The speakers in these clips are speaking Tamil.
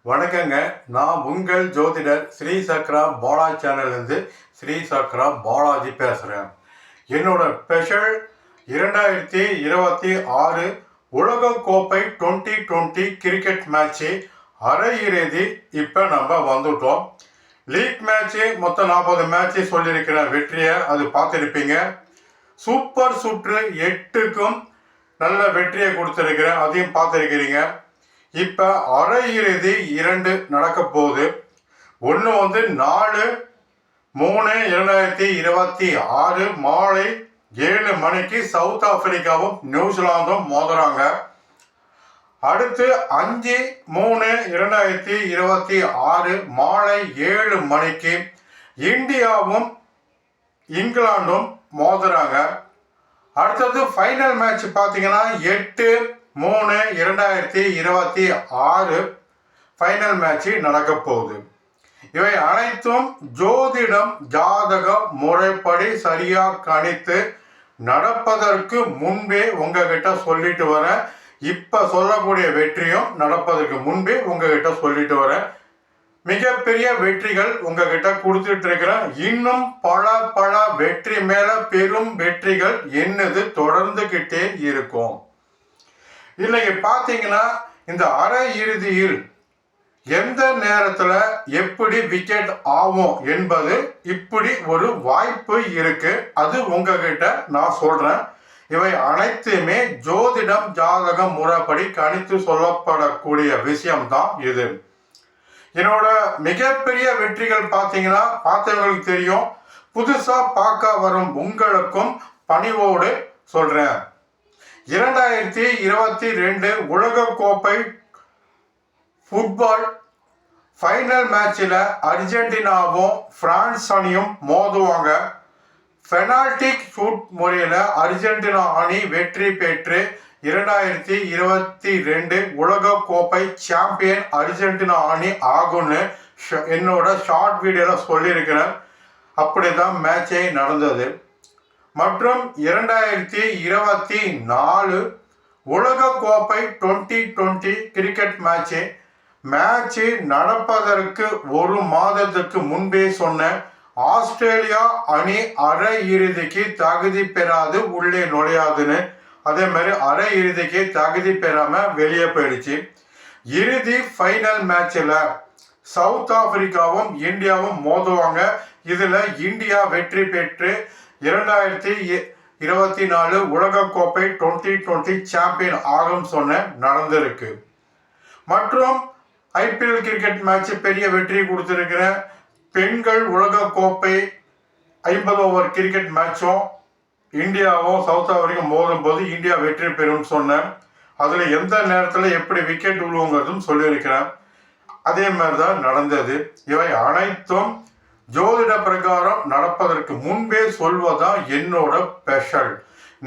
வணக்கங்க. நான் உங்கள் ஜோதிடர் ஸ்ரீ சக்ரா பாலா சேனல்லேருந்து ஸ்ரீ சக்ரா பாலாஜி பேசுகிறேன். என்னோட ஸ்பெஷல் 2026 உலகக்கோப்பை 2020 கிரிக்கெட் மேட்ச்சு அரையிறுதி இப்போ நம்ம வந்துட்டோம். லீக் மேட்ச்சு மொத்தம் 40 மேட்ச்சு சொல்லியிருக்கிறேன். வெற்றியை அது பார்த்துருப்பீங்க. சூப்பர் சுற்று 8க்கும் நல்ல வெற்றியை கொடுத்துருக்கிறேன், அதையும் பார்த்துருக்கிறீங்க. இப்போ அரையிறுதி 2 நடக்க போகுது. ஒன்று 4/3/2026 மாலை 7 மணிக்கு சவுத் ஆப்பிரிக்காவும் நியூசிலாந்தும் மோதுறாங்க. அடுத்து 5/3/2026 மாலை 7 மணிக்கு இந்தியாவும் இங்கிலாந்தும் மோதுறாங்க. அடுத்தது ஃபைனல் மேட்ச் பார்த்தீங்கன்னா 8/3/2026 ஃபைனல் மேட்ச் நடக்க போகுது. இவை அனைத்தும் ஜோதிடம் ஜாதக முறைப்படி சரியாக கணித்து நடப்பதற்கு முன்பே உங்ககிட்ட சொல்லிட்டு வரேன். இப்போ சொல்லக்கூடிய வெற்றியும் நடப்பதற்கு முன்பே உங்ககிட்ட சொல்லிட்டு வரேன். மிகப்பெரிய வெற்றிகள் உங்ககிட்ட கொடுத்துட்டு இருக்கிறேன். இன்னும் பல வெற்றி மேல பெரும் வெற்றிகள் என்னது தொடர்ந்துகிட்டே இருக்கும். இன்னைக்கு பார்த்தீங்கன்னா இந்த அரை இறுதியில் எந்த நேரத்தில் எப்படி விக்கெட் ஆகும் என்பது இப்படி ஒரு வாய்ப்பு இருக்கு. அது உங்ககிட்ட நான் சொல்றேன். இவை அனைத்துமே ஜோதிடம் ஜாதகம் முறைப்படி கணித்து சொல்லப்படக்கூடிய விஷயம்தான் இது. என்னோட மிகப்பெரிய வெற்றிகள் பார்த்தீங்கன்னா பார்த்தவங்களுக்கு தெரியும். புதுசா பார்க்க வரும் உங்களுக்கும் பணிவோடு சொல்றேன். 2022 உலகக்கோப்பை ஃபுட்பால் ஃபைனல் மேட்சில் அர்ஜென்டினாவும் பிரான்ஸ் அணியும் மோதுவாங்க. பெனால்டிக் ஷூட் முறையில் அர்ஜென்டினா அணி வெற்றி பெற்று 2022 உலகக்கோப்பை சாம்பியன் அர்ஜென்டினா அணி ஆகும்னு என்னோட ஷார்ட் வீடியோவில் சொல்லியிருக்கிறேன். அப்படி தான் மேட்சே நடந்தது. மற்றும் 2024 உலகக்கோப்பை 2020 கிரிக்கெட் மேட்ச்சு நடப்பதற்கு ஒரு மாதத்துக்கு முன்பே சொன்ன ஆஸ்திரேலியா அணி அரை இறுதிக்கு தகுதி பெறாது உள்ளே நுழையாதுன்னு. அதே மாதிரி அரை இறுதிக்கு தகுதி பெறாம வெளியே போயிடுச்சு. இறுதி ஃபைனல் மேட்சில் சவுத் ஆப்பிரிக்காவும் இந்தியாவும் மோதுவாங்க. இதில் இந்தியா வெற்றி பெற்று 2024 உலகக்கோப்பை 2020 சாம்பியன் ஆகும் சொன்ன நடந்திருக்கு. மற்றும் ஐபிஎல் கிரிக்கெட் மேட்ச் பெரிய வெற்றி கொடுத்திருக்கிற பெண்கள் உலகக்கோப்பை 50 ஓவர் கிரிக்கெட் மேட்சும் இந்தியாவும் சவுத் ஆப்பிரிக்கா மோதும் போது இந்தியா வெற்றி பெறும் சொன்னேன். அதில் எந்த நேரத்தில் எப்படி விக்கெட் விழுவுங்கிறதும் சொல்லியிருக்கிறேன். அதே மாதிரி தான் நடந்தது. இவை அனைத்தும் ஜோதிட பிரகாரம் நடப்பதற்கு முன்பே சொல்வதுதான் என்னோட ஸ்பெஷல்.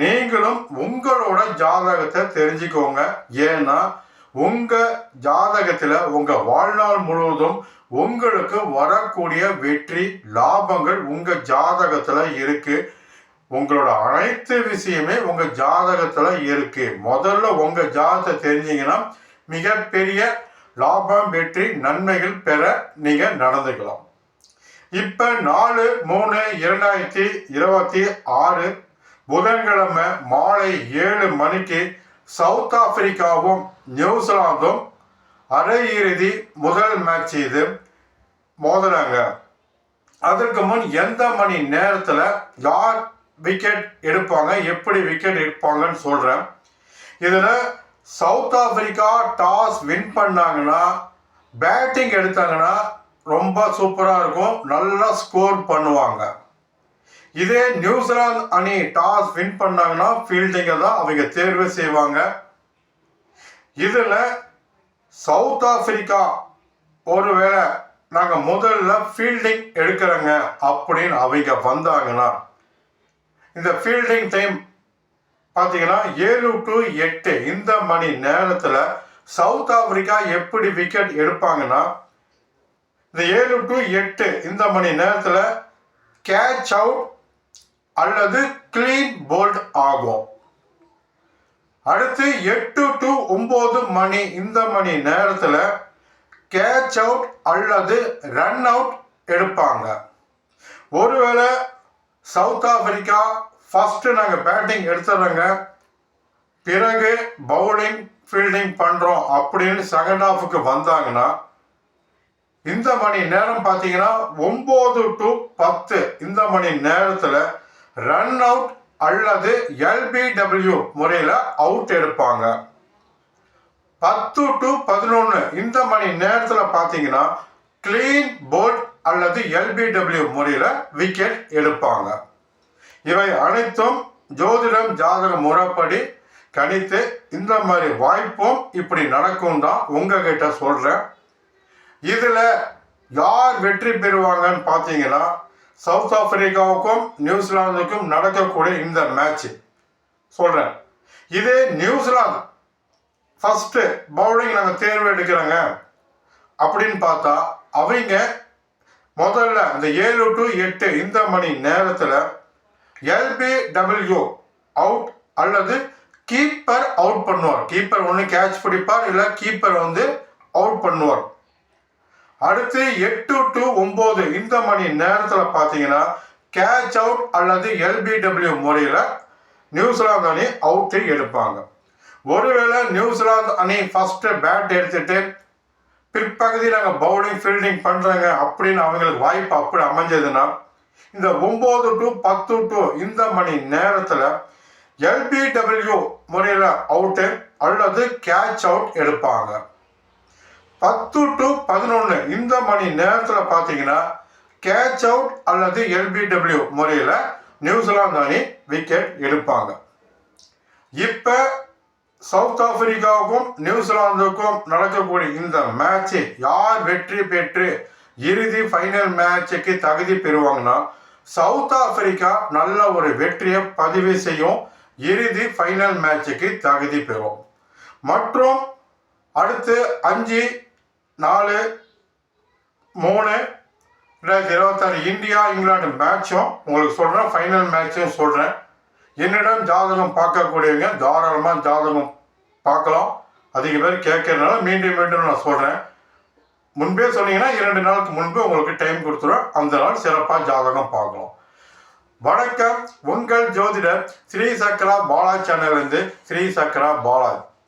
நீங்களும் உங்களோட ஜாதகத்தை தெரிஞ்சுக்கோங்க. ஏன்னா உங்க ஜாதகத்தில் உங்க வாழ்நாள் முழுவதும் உங்களுக்கு வரக்கூடிய வெற்றி லாபங்கள் உங்க ஜாதகத்துல இருக்கு. உங்களோட அனைத்து விஷயமே உங்க ஜாதகத்துல இருக்கு. முதல்ல உங்க ஜாதகத்தை தெரிஞ்சீங்கன்னா மிகப்பெரிய லாபம் வெற்றி நன்மைகள் பெற நீங்க நடந்துக்கலாம். இப்ப 4/3/2026 புதன்கிழமை மாலை 7 மணிக்கு சவுத் ஆப்பிரிக்காவும் நியூசிலாந்தும் அரையிறுதி முதல் மேட்ச் இது மோதுறாங்க. அதற்கு முன் எந்த மணி நேரத்தில் யார் விக்கெட் எடுப்பாங்க, எப்படி விக்கெட் எடுப்பாங்கன்னு சொல்றேன். இதுல சவுத் ஆப்பிரிக்கா டாஸ் வின் பண்ணாங்கன்னா பேட்டிங் எடுத்தாங்கன்னா ரொம்ப சூப்பராக இருக்கும், நல்லா ஸ்கோர் பண்ணுவாங்க. இதே நியூசிலாந்து அணி டாஸ் வின் பண்ணாங்கன்னா ஃபீல்டிங்கை தான் அவங்க தேர்வு செய்வாங்க. இதில் சவுத் ஆப்பிரிக்கா ஒருவேளை நாங்கள் முதல்ல ஃபீல்டிங் எடுக்கிறோங்க அப்படின்னு அவங்க வந்தாங்கன்னா இந்த ஃபீல்டிங் டைம் பார்த்தீங்கன்னா 7 to 8 இந்த மணி நேரத்தில் சவுத் ஆப்பிரிக்கா எப்படி விக்கெட் எடுப்பாங்கன்னா இந்த 7 to 8 இந்த மணி நேரத்தில் கேட்ச் அவுட் அல்லது கிளீன் போல்ட் ஆகும். அடுத்து 8 to 9 மணி இந்த மணி நேரத்தில் கேட்ச் அவுட் அல்லது ரன் அவுட் எடுப்பாங்க. ஒருவேளை சவுத் ஆப்பிரிக்கா ஃபர்ஸ்ட் நாங்கள் பேட்டிங் எடுத்துடுறோங்க, பிறகு பவுலிங் ஃபீல்டிங் பண்ணுறோம் அப்படின்னு செகண்ட் ஹாஃபுக்கு வந்தாங்கன்னா இந்த மணி நேரம் பார்த்தீங்கன்னா 9 to 10 இந்த மணி நேரத்தில் ரன் அவுட் அல்லது LBW முறையில் அவுட் எடுப்பாங்க. 10 to 11 இந்த மணி நேரத்தில் பார்த்தீங்கன்னா கிளீன் போல்ட் அல்லது LBW முறையில் விக்கெட் எடுப்பாங்க. இவை அனைத்தும் ஜோதிடம் ஜாதக முறைப்படி கணித்து இந்த மாதிரி வாய்ப்பும் இப்படி நடக்கும் தான் உங்ககிட்ட சொல்கிறேன். இதில் யார் வெற்றி பெறுவாங்கன்னு பார்த்தீங்கன்னா சவுத் ஆப்பிரிக்காவுக்கும் நியூசிலாந்துக்கும் நடக்கக்கூடிய இந்த மேட்ச் சொல்கிறேன். இதே நியூசிலாந்து ஃபஸ்ட்டு பவுலிங் நாங்கள் தேர்வு எடுக்கிறோங்க அப்படின்னு பார்த்தா அவங்க முதல்ல இந்த 7 to 8 இந்த மணி நேரத்தில் LBW அவுட் அல்லது கீப்பர் அவுட் பண்ணுவார். கீப்பர் ஒன்று கேட்ச் பிடிப்பார், இல்லை கீப்பர் அவுட் பண்ணுவார். அடுத்து 8 to 9 இந்த மணி நேரத்தில் பார்த்தீங்கன்னா கேட்ச் அவுட் அல்லது LBW முறையில் நியூசிலாந்து அணி அவுட்டு எடுப்பாங்க. ஒருவேளை நியூசிலாந்து அணி ஃபஸ்ட்டு பேட் எடுத்துட்டு பிற்பகுதி நாங்கள் பவுலிங் ஃபீல்டிங் பண்ணுறாங்க அப்படின்னு அவங்களுக்கு வாய்ப்பு அப்படி அமைஞ்சதுன்னா இந்த 9 to 10 to இந்த மணி நேரத்தில் LBW முறையில் அவுட்டு அல்லது கேட்ச் அவுட் எடுப்பாங்க. 10 to 11 இந்த மணி நேரத்தில் பார்த்தீங்கன்னா கேட்ச் அவுட் அல்லது LBW முறையில் நியூசிலாந்து அணி விக்கெட் எடுப்பாங்க. இப்போ சவுத் ஆப்பிரிக்காவுக்கும் நியூசிலாந்துக்கும் நடக்கக்கூடிய இந்த மேட்சை யார் வெற்றி பெற்று இறுதி ஃபைனல் மேட்சுக்கு தகுதி பெறுவாங்கன்னா சவுத் ஆப்பிரிக்கா நல்ல ஒரு வெற்றியை பதிவு செய்யும், இறுதி ஃபைனல் மேட்சுக்கு தகுதி பெறும். மற்றும் அடுத்து 5-4-3-2026 இந்தியா இங்கிலாந்து மேட்சும் உங்களுக்கு சொல்கிறேன், ஃபைனல் மேட்சும் சொல்கிறேன். என்னிடம் ஜாதகம் பார்க்கக்கூடியவங்க தாராளமாக ஜாதகம் பார்க்கலாம். அதிக பேர் கேட்கறதுனால மீண்டும் மீண்டும் நான் சொல்கிறேன். முன்பே சொன்னீங்கன்னா 2 நாளுக்கு முன்பு உங்களுக்கு டைம் கொடுத்துருவேன், அந்த நாள் சிறப்பாக ஜாதகம் பார்க்கலாம். வணக்கம், உங்கள் ஜோதிடர் ஸ்ரீ சக்கரா பாலா சேனல்லேருந்து ஸ்ரீ சக்கரா பாலாஜி.